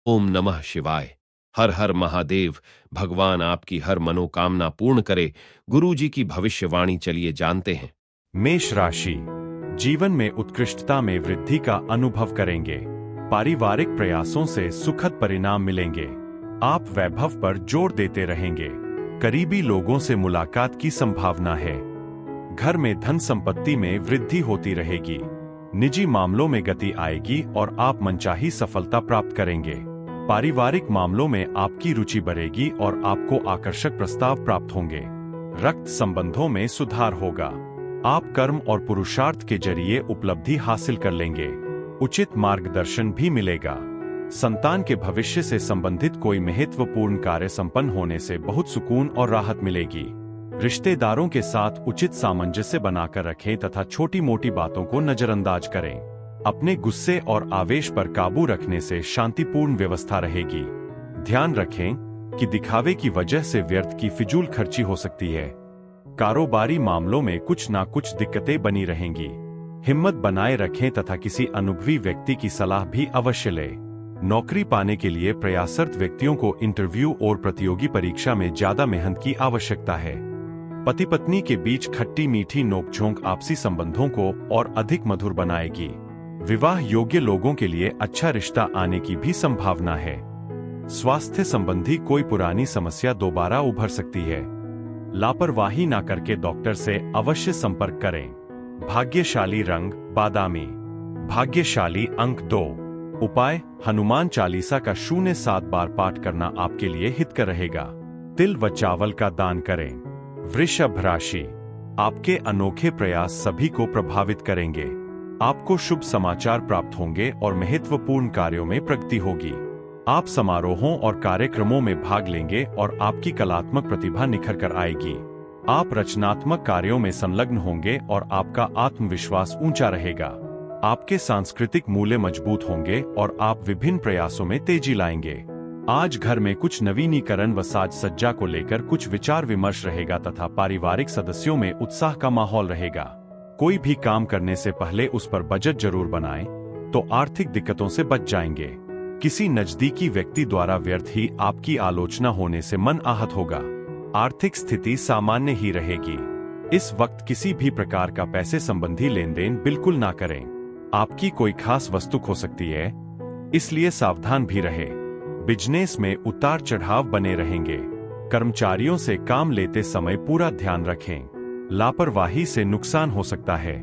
ओम नमः शिवाय। हर हर महादेव। भगवान आपकी हर मनोकामना पूर्ण करे। गुरु जी की भविष्यवाणी चलिए जानते हैं। मेष राशि, जीवन में उत्कृष्टता में वृद्धि का अनुभव करेंगे। पारिवारिक प्रयासों से सुखद परिणाम मिलेंगे। आप वैभव पर जोर देते रहेंगे। करीबी लोगों से मुलाकात की संभावना है। घर में धन संपत्ति में वृद्धि होती रहेगी। निजी मामलों में गति आएगी और आप मनचाही सफलता प्राप्त करेंगे। पारिवारिक मामलों में आपकी रुचि बढ़ेगी और आपको आकर्षक प्रस्ताव प्राप्त होंगे। रक्त संबंधों में सुधार होगा। आप कर्म और पुरुषार्थ के जरिए उपलब्धि हासिल कर लेंगे। उचित मार्गदर्शन भी मिलेगा। संतान के भविष्य से संबंधित कोई महत्वपूर्ण कार्य संपन्न होने से बहुत सुकून और राहत मिलेगी। रिश्तेदारों के साथ उचित सामंजस्य बनाकर रखें तथा छोटी मोटी बातों को नजरअंदाज करें। अपने गुस्से और आवेश पर काबू रखने से शांतिपूर्ण व्यवस्था रहेगी। ध्यान रखें कि दिखावे की वजह से व्यर्थ की फिजूल खर्ची हो सकती है। कारोबारी मामलों में कुछ ना कुछ दिक्कतें बनी रहेंगी। हिम्मत बनाए रखें तथा किसी अनुभवी व्यक्ति की सलाह भी अवश्य लें। नौकरी पाने के लिए प्रयासरत व्यक्तियों को इंटरव्यू और प्रतियोगी परीक्षा में ज्यादा मेहनत की आवश्यकता है। पति पत्नी के बीच खट्टी मीठी नोकझोंक आपसी संबंधों को और अधिक मधुर बनाएगी। विवाह योग्य लोगों के लिए अच्छा रिश्ता आने की भी संभावना है। स्वास्थ्य संबंधी कोई पुरानी समस्या दोबारा उभर सकती है। लापरवाही ना करके डॉक्टर से अवश्य संपर्क करें। भाग्यशाली रंग बादामी। भाग्यशाली अंक 2। उपाय, हनुमान चालीसा का 07 बार पाठ करना आपके लिए हितकर रहेगा। तिल व चावल का दान करें। वृषभ राशि, आपके अनोखे प्रयास सभी को प्रभावित करेंगे। आपको शुभ समाचार प्राप्त होंगे और महत्वपूर्ण कार्यों में प्रगति होगी। आप समारोहों और कार्यक्रमों में भाग लेंगे और आपकी कलात्मक प्रतिभा निखर कर आएगी। आप रचनात्मक कार्यों में संलग्न होंगे और आपका आत्मविश्वास ऊंचा रहेगा। आपके सांस्कृतिक मूल्य मजबूत होंगे और आप विभिन्न प्रयासों में तेजी लाएंगे। आज घर में कुछ नवीनीकरण व साज सज्जा को लेकर कुछ विचार विमर्श रहेगा तथा पारिवारिक सदस्यों में उत्साह का माहौल रहेगा। कोई भी काम करने से पहले उस पर बजट जरूर बनाएं, तो आर्थिक दिक्कतों से बच जाएंगे। किसी नजदीकी व्यक्ति द्वारा व्यर्थ ही आपकी आलोचना होने से मन आहत होगा। आर्थिक स्थिति सामान्य ही रहेगी। इस वक्त किसी भी प्रकार का पैसे संबंधी लेन देन बिल्कुल ना करें। आपकी कोई खास वस्तु खो सकती है, इसलिए सावधान भी रहे। बिजनेस में उतार चढ़ाव बने रहेंगे। कर्मचारियों से काम लेते समय पूरा ध्यान रखें। लापरवाही से नुकसान हो सकता है।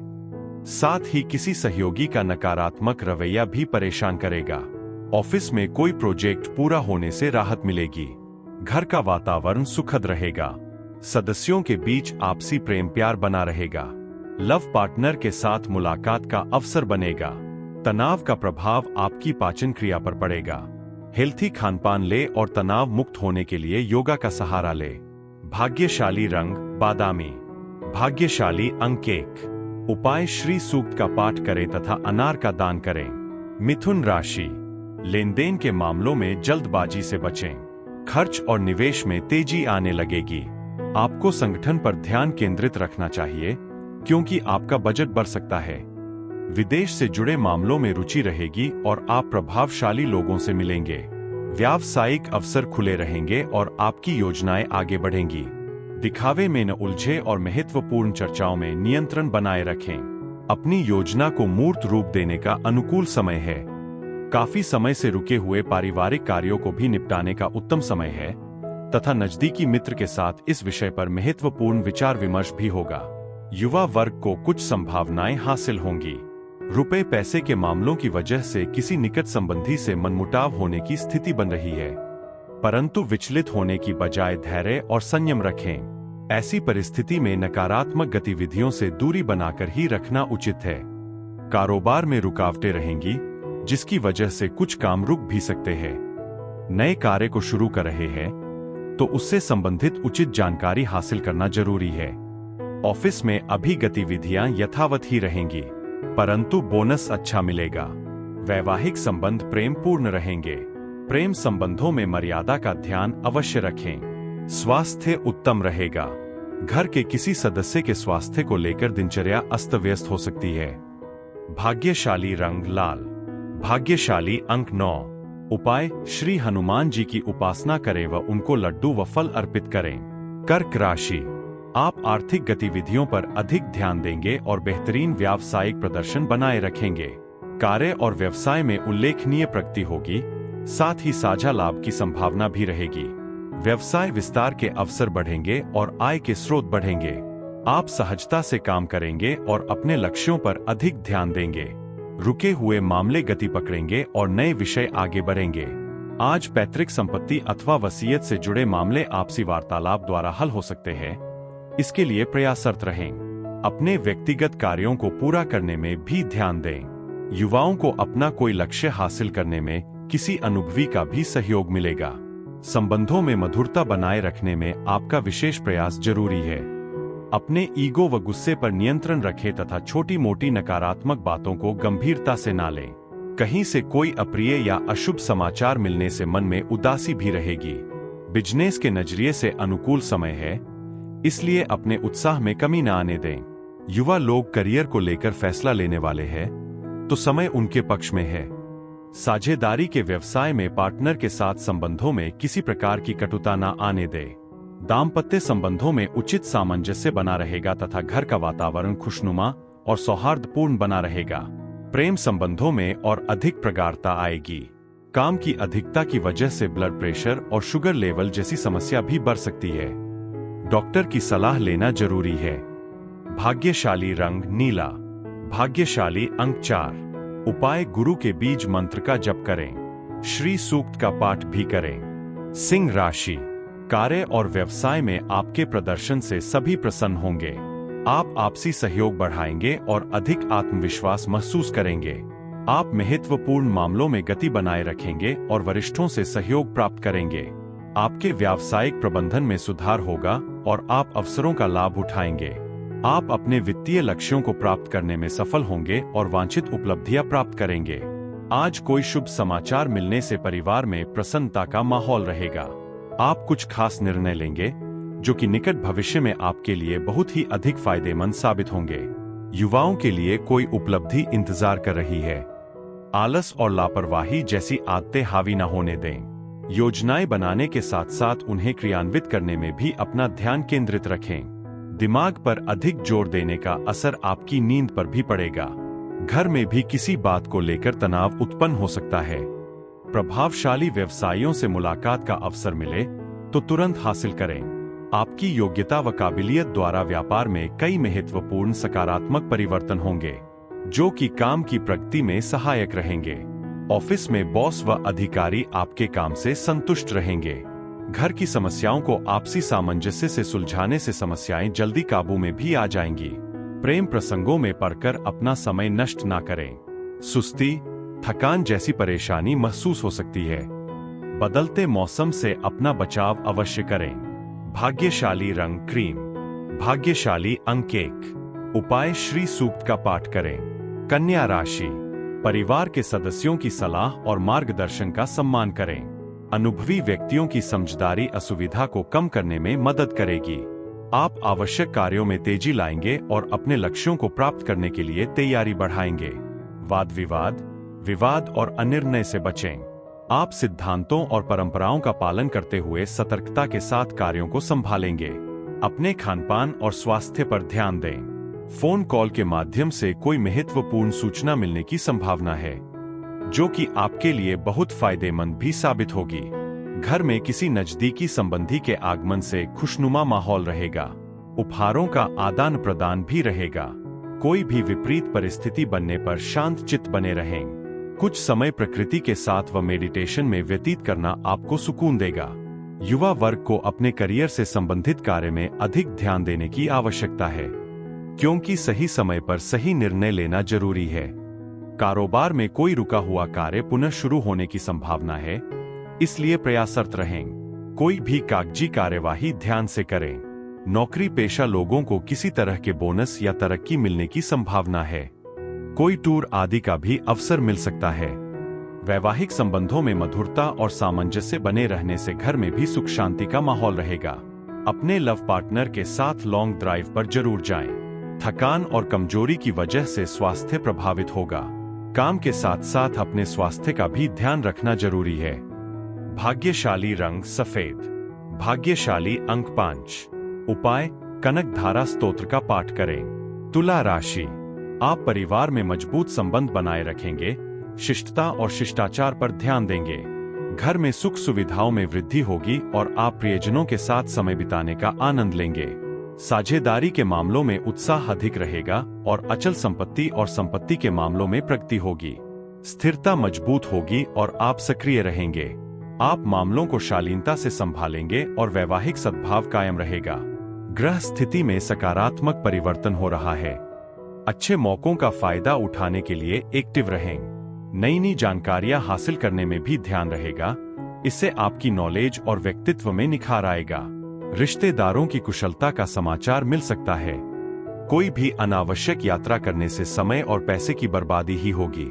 साथ ही किसी सहयोगी का नकारात्मक रवैया भी परेशान करेगा। ऑफिस में कोई प्रोजेक्ट पूरा होने से राहत मिलेगी। घर का वातावरण सुखद रहेगा। सदस्यों के बीच आपसी प्रेम प्यार बना रहेगा। लव पार्टनर के साथ मुलाकात का अवसर बनेगा। तनाव का प्रभाव आपकी पाचन क्रिया पर पड़ेगा। हेल्थी खानपान ले और तनाव मुक्त होने के लिए योगा का सहारा ले। भाग्यशाली रंग बादामी। भाग्यशाली अंक 1। उपाय, श्री सूक्त का पाठ करें तथा अनार का दान करें। मिथुन राशि, लेन देन के मामलों में जल्दबाजी से बचें। खर्च और निवेश में तेजी आने लगेगी। आपको संगठन पर ध्यान केंद्रित रखना चाहिए क्योंकि आपका बजट बढ़ सकता है। विदेश से जुड़े मामलों में रुचि रहेगी और आप प्रभावशाली लोगों से मिलेंगे। व्यावसायिक अवसर खुले रहेंगे और आपकी योजनाएं आगे बढ़ेंगी। दिखावे में न उलझे और महत्वपूर्ण चर्चाओं में नियंत्रण बनाए रखें। अपनी योजना को मूर्त रूप देने का अनुकूल समय है। काफी समय से रुके हुए पारिवारिक कार्यों को भी निपटाने का उत्तम समय है तथा नजदीकी मित्र के साथ इस विषय पर महत्वपूर्ण विचार विमर्श भी होगा। युवा वर्ग को कुछ संभावनाएं हासिल होंगी। रुपए पैसे के मामलों की वजह से किसी निकट संबंधी से मनमुटाव होने की स्थिति बन रही है, परंतु विचलित होने की बजाय धैर्य और संयम रखें। ऐसी परिस्थिति में नकारात्मक गतिविधियों से दूरी बनाकर ही रखना उचित है। कारोबार में रुकावटें रहेंगी, जिसकी वजह से कुछ काम रुक भी सकते हैं। नए कार्य को शुरू कर रहे हैं तो उससे संबंधित उचित जानकारी हासिल करना जरूरी है। ऑफिस में अभी गतिविधियां यथावत ही रहेंगी, परंतु बोनस अच्छा मिलेगा। वैवाहिक संबंध प्रेम पूर्ण रहेंगे। प्रेम संबंधों में मर्यादा का ध्यान अवश्य रखें। स्वास्थ्य उत्तम रहेगा। घर के किसी सदस्य के स्वास्थ्य को लेकर दिनचर्या अस्त व्यस्त हो सकती है। भाग्यशाली रंग लाल। भाग्यशाली अंक 9। उपाय, श्री हनुमान जी की उपासना करें व उनको लड्डू व फल अर्पित करें। कर्क राशि, आप आर्थिक गतिविधियों पर अधिक ध्यान देंगे और बेहतरीन व्यावसायिक प्रदर्शन बनाए रखेंगे। कार्य और व्यवसाय में उल्लेखनीय प्रगति होगी, साथ ही साझा लाभ की संभावना भी रहेगी। व्यवसाय विस्तार के अवसर बढ़ेंगे और आय के स्रोत बढ़ेंगे। आप सहजता से काम करेंगे और अपने लक्ष्यों पर अधिक ध्यान देंगे। रुके हुए मामले गति पकड़ेंगे और नए विषय आगे बढ़ेंगे। आज पैतृक संपत्ति अथवा वसीयत से जुड़े मामले आपसी वार्तालाप द्वारा हल हो सकते हैं। इसके लिए प्रयासरत रहें। अपने व्यक्तिगत कार्यों को पूरा करने में भी ध्यान दें। युवाओं को अपना कोई लक्ष्य हासिल करने में किसी अनुभवी का भी सहयोग मिलेगा। संबंधों में मधुरता बनाए रखने में आपका विशेष प्रयास जरूरी है। अपने ईगो व गुस्से पर नियंत्रण रखें तथा छोटी मोटी नकारात्मक बातों को गंभीरता से ना लें। कहीं से कोई अप्रिय या अशुभ समाचार मिलने से मन में उदासी भी रहेगी। बिजनेस के नजरिए से अनुकूल समय है, इसलिए अपने उत्साह में कमी न आने दें। युवा लोग करियर को लेकर फैसला लेने वाले हैं, तो समय उनके पक्ष में है। साझेदारी के व्यवसाय में पार्टनर के साथ संबंधों में किसी प्रकार की कटुता न आने दे। दाम्पत्य संबंधों में उचित सामंजस्य बना रहेगा तथा घर का वातावरण खुशनुमा और सौहार्दपूर्ण बना रहेगा। प्रेम संबंधों में और अधिक प्रगाढ़ता आएगी। काम की अधिकता की वजह से ब्लड प्रेशर और शुगर लेवल जैसी समस्या भी बढ़ सकती है। डॉक्टर की सलाह लेना जरूरी है। भाग्यशाली रंग नीला, भाग्यशाली अंक 4। उपाय, गुरु के बीज मंत्र का जप करें। श्री सूक्त का पाठ भी करें। सिंह राशि, कार्य और व्यवसाय में आपके प्रदर्शन से सभी प्रसन्न होंगे। आप आपसी सहयोग बढ़ाएंगे और अधिक आत्मविश्वास महसूस करेंगे। आप महत्वपूर्ण मामलों में गति बनाए रखेंगे और वरिष्ठों से सहयोग प्राप्त करेंगे। आपके व्यावसायिक प्रबंधन में सुधार होगा और आप अवसरों का लाभ उठाएंगे। आप अपने वित्तीय लक्ष्यों को प्राप्त करने में सफल होंगे और वांछित उपलब्धियां प्राप्त करेंगे। आज कोई शुभ समाचार मिलने से परिवार में प्रसन्नता का माहौल रहेगा। आप कुछ खास निर्णय लेंगे जो कि निकट भविष्य में आपके लिए बहुत ही अधिक फायदेमंद साबित होंगे। युवाओं के लिए कोई उपलब्धि इंतजार कर रही है। आलस और लापरवाही जैसी आदतें हावी न होने दें। योजनाएं बनाने के साथ साथ उन्हें क्रियान्वित करने में भी अपना ध्यान केंद्रित रखें। दिमाग पर अधिक जोर देने का असर आपकी नींद पर भी पड़ेगा। घर में भी किसी बात को लेकर तनाव उत्पन्न हो सकता है। प्रभावशाली व्यवसायियों से मुलाकात का अवसर मिले तो तुरंत हासिल करें। आपकी योग्यता व काबिलियत द्वारा व्यापार में कई महत्वपूर्ण सकारात्मक परिवर्तन होंगे, जो कि काम की प्रगति में सहायक रहेंगे। ऑफिस में बॉस व अधिकारी आपके काम से संतुष्ट रहेंगे। घर की समस्याओं को आपसी सामंजस्य से सुलझाने से समस्याएं जल्दी काबू में भी आ जाएंगी। प्रेम प्रसंगों में पड़कर अपना समय नष्ट ना करें। सुस्ती, थकान जैसी परेशानी महसूस हो सकती है। बदलते मौसम से अपना बचाव अवश्य करें। भाग्यशाली रंग क्रीम, भाग्यशाली अंक 1। उपाय, श्री सूक्त का पाठ करें। कन्या राशि, परिवार के सदस्यों की सलाह और मार्गदर्शन का सम्मान करें। अनुभवी व्यक्तियों की समझदारी असुविधा को कम करने में मदद करेगी। आप आवश्यक कार्यों में तेजी लाएंगे और अपने लक्ष्यों को प्राप्त करने के लिए तैयारी बढ़ाएंगे। वाद विवाद, विवाद और अनिर्णय से बचें। आप सिद्धांतों और परंपराओं का पालन करते हुए सतर्कता के साथ कार्यों को संभालेंगे। अपने खानपान और स्वास्थ्य पर ध्यान दें। फोन कॉल के माध्यम से कोई महत्वपूर्ण सूचना मिलने की संभावना है, जो कि आपके लिए बहुत फायदेमंद भी साबित होगी। घर में किसी नजदीकी संबंधी के आगमन से खुशनुमा माहौल रहेगा। उपहारों का आदान प्रदान भी रहेगा। कोई भी विपरीत परिस्थिति बनने पर शांत चित्त बने रहें। कुछ समय प्रकृति के साथ व मेडिटेशन में व्यतीत करना आपको सुकून देगा। युवा वर्ग को अपने करियर से संबंधित कार्य में अधिक ध्यान देने की आवश्यकता है, क्योंकि सही समय पर सही निर्णय लेना जरूरी है। कारोबार में कोई रुका हुआ कार्य पुनः शुरू होने की संभावना है, इसलिए प्रयासरत रहें। कोई भी कागजी कार्यवाही ध्यान से करें। नौकरी पेशा लोगों को किसी तरह के बोनस या तरक्की मिलने की संभावना है। कोई टूर आदि का भी अवसर मिल सकता है। वैवाहिक संबंधों में मधुरता और सामंजस्य बने रहने से घर में भी सुख शांति का माहौल रहेगा। अपने लव पार्टनर के साथ लॉन्ग ड्राइव पर जरूर जाएं। थकान और कमजोरी की वजह से स्वास्थ्य प्रभावित होगा। काम के साथ साथ अपने स्वास्थ्य का भी ध्यान रखना जरूरी है। भाग्यशाली रंग सफेद। भाग्यशाली अंक 5। उपाय, कनक धारा स्तोत्र का पाठ करें। तुला राशि, आप परिवार में मजबूत संबंध बनाए रखेंगे, शिष्टता और शिष्टाचार पर ध्यान देंगे। घर में सुख सुविधाओं में वृद्धि होगी और आप प्रियजनों के साथ समय बिताने का आनंद लेंगे। साझेदारी के मामलों में उत्साह अधिक रहेगा और अचल संपत्ति और संपत्ति के मामलों में प्रगति होगी। स्थिरता मजबूत होगी और आप सक्रिय रहेंगे। आप मामलों को शालीनता से संभालेंगे और वैवाहिक सद्भाव कायम रहेगा। ग्रह स्थिति में सकारात्मक परिवर्तन हो रहा है। अच्छे मौकों का फायदा उठाने के लिए एक्टिव रहें। नई जानकारियां हासिल करने में भी ध्यान रहेगा। इससे आपकी नॉलेज और व्यक्तित्व में निखार आएगा। रिश्तेदारों की कुशलता का समाचार मिल सकता है। कोई भी अनावश्यक यात्रा करने से समय और पैसे की बर्बादी ही होगी।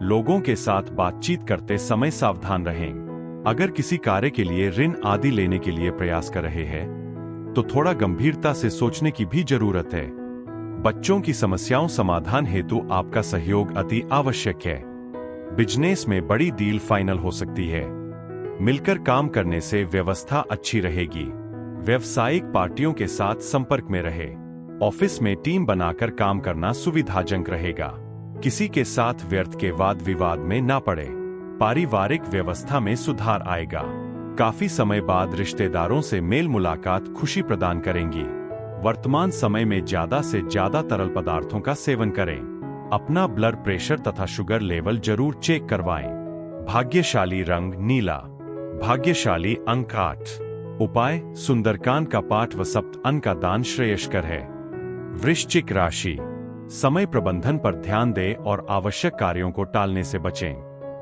लोगों के साथ बातचीत करते समय सावधान रहें। अगर किसी कार्य के लिए ऋण आदि लेने के लिए प्रयास कर रहे हैं तो थोड़ा गंभीरता से सोचने की भी जरूरत है। बच्चों की समस्याओं समाधान हेतु आपका सहयोग अति आवश्यक है। बिजनेस में बड़ी डील फाइनल हो सकती है। मिलकर काम करने से व्यवस्था अच्छी रहेगी। व्यावसायिक पार्टियों के साथ संपर्क में रहे। ऑफिस में टीम बनाकर काम करना सुविधाजनक रहेगा। किसी के साथ व्यर्थ के वाद विवाद में ना पड़े। पारिवारिक व्यवस्था में सुधार आएगा। काफी समय बाद रिश्तेदारों से मेल मुलाकात खुशी प्रदान करेंगी। वर्तमान समय में ज्यादा से ज्यादा तरल पदार्थों का सेवन करें। अपना ब्लड प्रेशर तथा शुगर लेवल जरूर चेक करवाएं। भाग्यशाली रंग नीला। भाग्यशाली अंक 8। उपाय, सुंदरकांड का पाठ व सप्त अन्न का दान श्रेयस्कर है। वृश्चिक राशि, समय प्रबंधन पर ध्यान दें और आवश्यक कार्यों को टालने से बचें।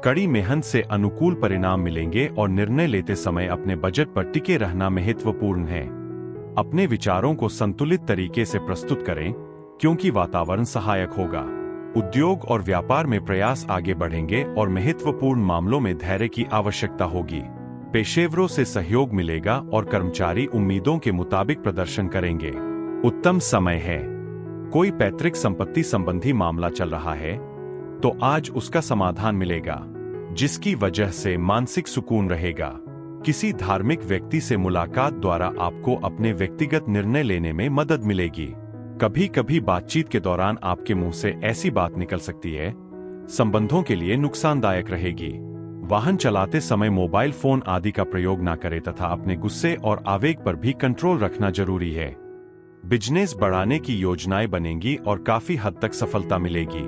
कड़ी मेहनत से अनुकूल परिणाम मिलेंगे और निर्णय लेते समय अपने बजट पर टिके रहना महत्वपूर्ण है। अपने विचारों को संतुलित तरीके से प्रस्तुत करें क्योंकि वातावरण सहायक होगा। उद्योग और व्यापार में प्रयास आगे बढ़ेंगे और महत्वपूर्ण मामलों में धैर्य की आवश्यकता होगी। पेशेवरों से सहयोग मिलेगा और कर्मचारी उम्मीदों के मुताबिक प्रदर्शन करेंगे। उत्तम समय है। कोई पैतृक संपत्ति संबंधी मामला चल रहा है तो आज उसका समाधान मिलेगा, जिसकी वजह से मानसिक सुकून रहेगा। किसी धार्मिक व्यक्ति से मुलाकात द्वारा आपको अपने व्यक्तिगत निर्णय लेने में मदद मिलेगी। कभी कभी बातचीत के दौरान आपके मुंह से ऐसी बात निकल सकती है, संबंधों के लिए नुकसानदायक रहेगी। वाहन चलाते समय मोबाइल फोन आदि का प्रयोग न करें तथा अपने गुस्से और आवेग पर भी कंट्रोल रखना जरूरी है। बिजनेस बढ़ाने की योजनाएं बनेंगी और काफी हद तक सफलता मिलेगी।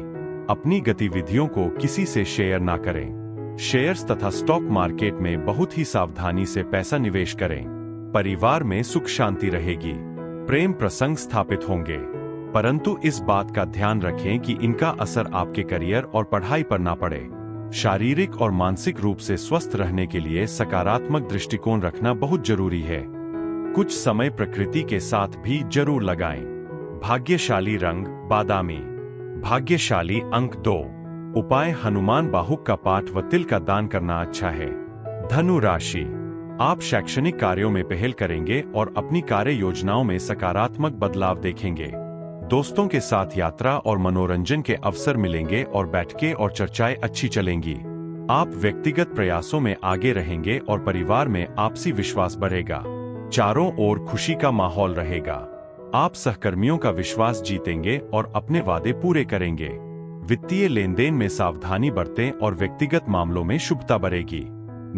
अपनी गतिविधियों को किसी से शेयर ना करें। शेयर्स तथा स्टॉक मार्केट में बहुत ही सावधानी से पैसा निवेश करें। परिवार में सुख शांति रहेगी। प्रेम प्रसंग स्थापित होंगे, परंतु इस बात का ध्यान रखें कि इनका असर आपके करियर और पढ़ाई पर ना पड़े। शारीरिक और मानसिक रूप से स्वस्थ रहने के लिए सकारात्मक दृष्टिकोण रखना बहुत जरूरी है। कुछ समय प्रकृति के साथ भी जरूर लगाएं। भाग्यशाली रंग बादामी। भाग्यशाली अंक 2। उपाय, हनुमान बाहुक का पाठ व तिल का दान करना अच्छा है। धनु राशि, आप शैक्षणिक कार्यों में पहल करेंगे और अपनी कार्य योजनाओं में सकारात्मक बदलाव देखेंगे। दोस्तों के साथ यात्रा और मनोरंजन के अवसर मिलेंगे और बैठकें और चर्चाएं अच्छी चलेंगी। आप व्यक्तिगत प्रयासों में आगे रहेंगे और परिवार में आपसी विश्वास बढ़ेगा। चारों ओर खुशी का माहौल रहेगा। आप सहकर्मियों का विश्वास जीतेंगे और अपने वादे पूरे करेंगे। वित्तीय लेनदेन में सावधानी बरतें और व्यक्तिगत मामलों में शुभता बढ़ेगी।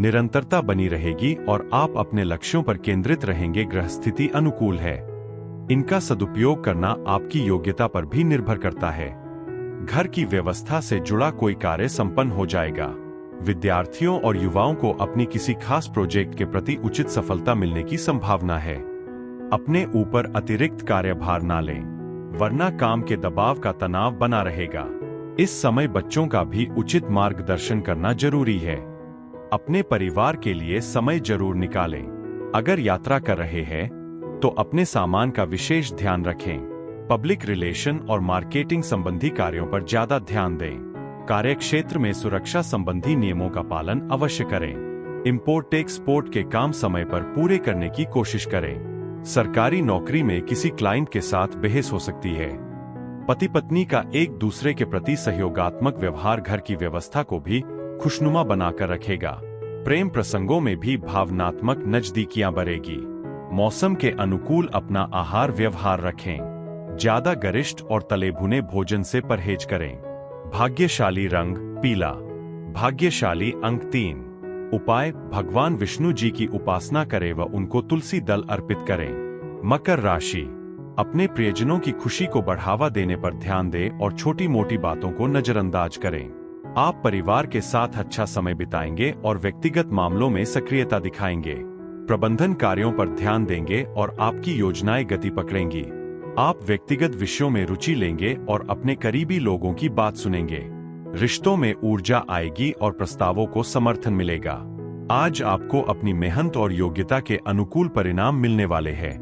निरंतरता बनी रहेगी और आप अपने लक्ष्यों पर केंद्रित रहेंगे। ग्रह स्थिति अनुकूल है। इनका सदुपयोग करना आपकी योग्यता पर भी निर्भर करता है। घर की व्यवस्था से जुड़ा कोई कार्य संपन्न हो जाएगा। विद्यार्थियों और युवाओं को अपनी किसी खास प्रोजेक्ट के प्रति उचित सफलता मिलने की संभावना है। अपने ऊपर अतिरिक्त कार्यभार ना लें, वरना काम के दबाव का तनाव बना रहेगा। इस समय बच्चों का भी उचित मार्गदर्शन करना जरूरी है। अपने परिवार के लिए समय जरूर निकालें। अगर यात्रा कर रहे हैं तो अपने सामान का विशेष ध्यान रखें। पब्लिक रिलेशन और मार्केटिंग संबंधी कार्यों पर ज्यादा ध्यान दें। कार्यक्षेत्र में सुरक्षा संबंधी नियमों का पालन अवश्य करें। इंपोर्ट एक्सपोर्ट के काम समय पर पूरे करने की कोशिश करें। सरकारी नौकरी में किसी क्लाइंट के साथ बहस हो सकती है। पति पत्नी का एक दूसरे के प्रति सहयोगात्मक व्यवहार घर की व्यवस्था को भी खुशनुमा बनाकर रखेगा। प्रेम प्रसंगों में भी भावनात्मक नजदीकियां बढ़ेगी। मौसम के अनुकूल अपना आहार व्यवहार रखें। ज्यादा गरिष्ठ और तले भुने भोजन से परहेज करें। भाग्यशाली रंग पीला। भाग्यशाली अंक 3। उपाय भगवान विष्णु जी की उपासना करें व उनको तुलसी दल अर्पित करें। मकर राशि, अपने प्रियजनों की खुशी को बढ़ावा देने पर ध्यान दें और छोटी मोटी बातों को नजरअंदाज करें। आप परिवार के साथ अच्छा समय बिताएंगे और व्यक्तिगत मामलों में सक्रियता दिखाएंगे। प्रबंधन कार्यों पर ध्यान देंगे और आपकी योजनाएं गति पकड़ेंगी। आप व्यक्तिगत विषयों में रुचि लेंगे और अपने करीबी लोगों की बात सुनेंगे। रिश्तों में ऊर्जा आएगी और प्रस्तावों को समर्थन मिलेगा। आज आपको अपनी मेहनत और योग्यता के अनुकूल परिणाम मिलने वाले हैं।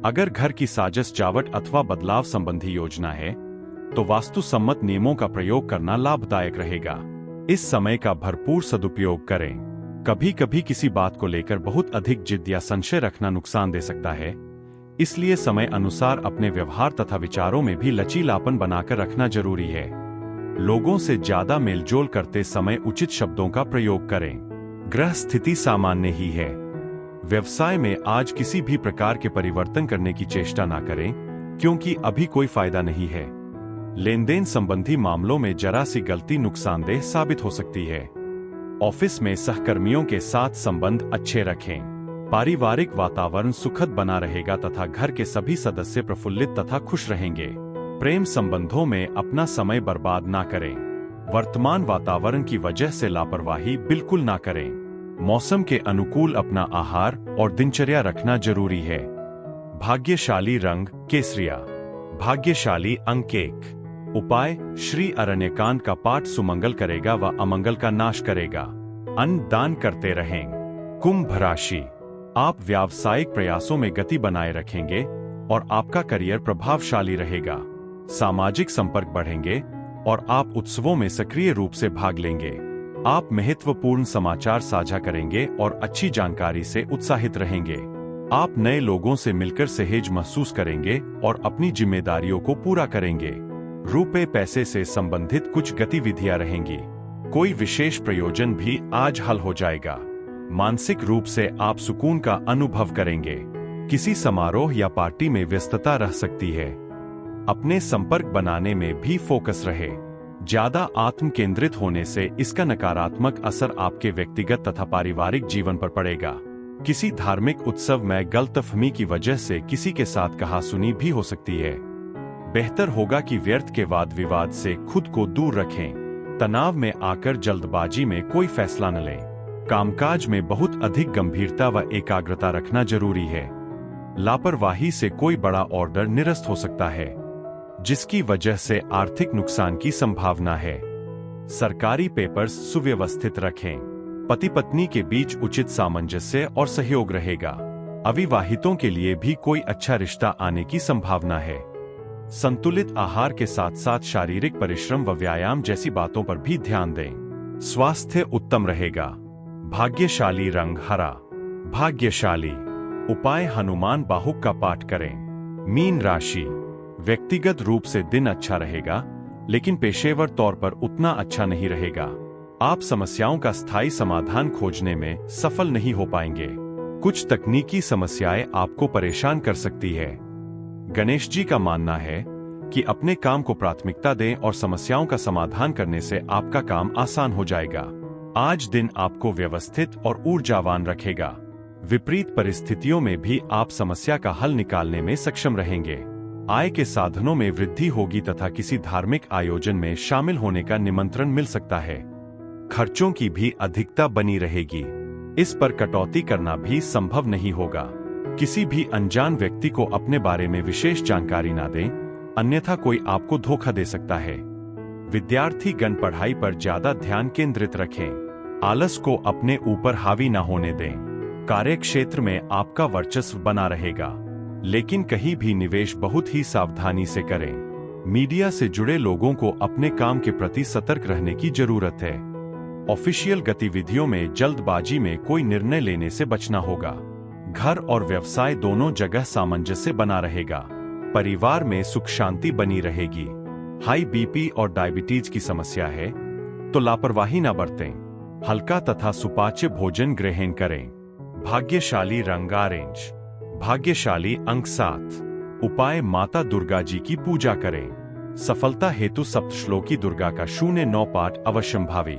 अगर घर की साजस सजावट अथवा बदलाव संबंधी योजना है तो वास्तु सम्मत नियमों का प्रयोग करना लाभदायक रहेगा। इस समय का भरपूर सदुपयोग करें। कभी कभी किसी बात को लेकर बहुत अधिक जिद या संशय रखना नुकसान दे सकता है, इसलिए समय अनुसार अपने व्यवहार तथा विचारों में भी लचीलापन बनाकर रखना जरूरी है। लोगों से ज्यादा मेलजोल करते समय उचित शब्दों का प्रयोग करें। ग्रह स्थिति सामान्य ही है। व्यवसाय में आज किसी भी प्रकार के परिवर्तन करने की चेष्टा ना करें, क्योंकि अभी कोई फायदा नहीं है। लेन देन संबंधी मामलों में जरा सी गलती नुकसानदेह साबित हो सकती है। ऑफिस में सहकर्मियों के साथ संबंध अच्छे रखें। पारिवारिक वातावरण सुखद बना रहेगा तथा घर के सभी सदस्य प्रफुल्लित तथा खुश रहेंगे। प्रेम संबंधों में अपना समय बर्बाद ना करें। वर्तमान वातावरण की वजह से लापरवाही बिल्कुल ना करें। मौसम के अनुकूल अपना आहार और दिनचर्या रखना जरूरी है। भाग्यशाली रंग केसरिया। भाग्यशाली अंक 1। उपाय श्री अरण्यकांड का पाठ सुमंगल करेगा व अमंगल का नाश करेगा। अन्न दान करते रहें। कुंभ राशि, आप व्यावसायिक प्रयासों में गति बनाए रखेंगे और आपका करियर प्रभावशाली रहेगा। सामाजिक संपर्क बढ़ेंगे और आप उत्सवों में सक्रिय रूप से भाग लेंगे। आप महत्वपूर्ण समाचार साझा करेंगे और अच्छी जानकारी से उत्साहित रहेंगे। आप नए लोगों से मिलकर सहज महसूस करेंगे और अपनी जिम्मेदारियों को पूरा करेंगे। रुपए पैसे से संबंधित कुछ गतिविधियां रहेंगी। कोई विशेष प्रयोजन भी आज हल हो जाएगा। मानसिक रूप से आप सुकून का अनुभव करेंगे। किसी समारोह या पार्टी में व्यस्तता रह सकती है। अपने संपर्क बनाने में भी फोकस रहे। ज्यादा आत्म केंद्रित होने से इसका नकारात्मक असर आपके व्यक्तिगत तथा पारिवारिक जीवन पर पड़ेगा। किसी धार्मिक उत्सव में गलतफहमी की वजह से किसी के साथ कहासुनी भी हो सकती है। बेहतर होगा कि व्यर्थ के वाद विवाद से खुद को दूर रखें। तनाव में आकर जल्दबाजी में कोई फैसला न लें। कामकाज में बहुत अधिक गंभीरता व एकाग्रता रखना जरूरी है। लापरवाही से कोई बड़ा ऑर्डर निरस्त हो सकता है, जिसकी वजह से आर्थिक नुकसान की संभावना है। सरकारी पेपर्स सुव्यवस्थित रखें। पति पत्नी के बीच उचित सामंजस्य और सहयोग रहेगा। अविवाहितों के लिए भी कोई अच्छा रिश्ता आने की संभावना है। संतुलित आहार के साथ साथ शारीरिक परिश्रम व व्यायाम जैसी बातों पर भी ध्यान दें। स्वास्थ्य उत्तम रहेगा। भाग्यशाली रंग हरा। भाग्यशाली उपाय हनुमान बाहुक का पाठ करें। मीन राशि, व्यक्तिगत रूप से दिन अच्छा रहेगा, लेकिन पेशेवर तौर पर उतना अच्छा नहीं रहेगा। आप समस्याओं का स्थायी समाधान खोजने में सफल नहीं हो पाएंगे। कुछ तकनीकी समस्याएं आपको परेशान कर सकती है। गणेश जी का मानना है कि अपने काम को प्राथमिकता दें और समस्याओं का समाधान करने से आपका काम आसान हो जाएगा। आज दिन आपको व्यवस्थित और ऊर्जावान रखेगा। विपरीत परिस्थितियों में भी आप समस्या का हल निकालने में सक्षम रहेंगे। आय के साधनों में वृद्धि होगी तथा किसी धार्मिक आयोजन में शामिल होने का निमंत्रण मिल सकता है। खर्चों की भी अधिकता बनी रहेगी। इस पर कटौती करना भी संभव नहीं होगा। किसी भी अनजान व्यक्ति को अपने बारे में विशेष जानकारी ना दें, अन्यथा कोई आपको धोखा दे सकता है। विद्यार्थी गण पढ़ाई पर ज्यादा ध्यान केंद्रित रखें। आलस को अपने ऊपर हावी ना होने दें। कार्य क्षेत्र में आपका वर्चस्व बना रहेगा, लेकिन कहीं भी निवेश बहुत ही सावधानी से करें। मीडिया से जुड़े लोगों को अपने काम के प्रति सतर्क रहने की जरूरत है। ऑफिशियल गतिविधियों में जल्दबाजी में कोई निर्णय लेने से बचना होगा। घर और व्यवसाय दोनों जगह सामंजस्य बना रहेगा। परिवार में सुख शांति बनी रहेगी। हाई बीपी और डायबिटीज की समस्या है तो लापरवाही न बरतें। हल्का तथा सुपाच्य भोजन ग्रहण करें। भाग्यशाली रंग ऑरेंज, भाग्यशाली अंक 7। उपाय माता दुर्गा जी की पूजा करें। सफलता हेतु सप्तश्लोकी दुर्गा का 09 पाठ अवश्यम भावी।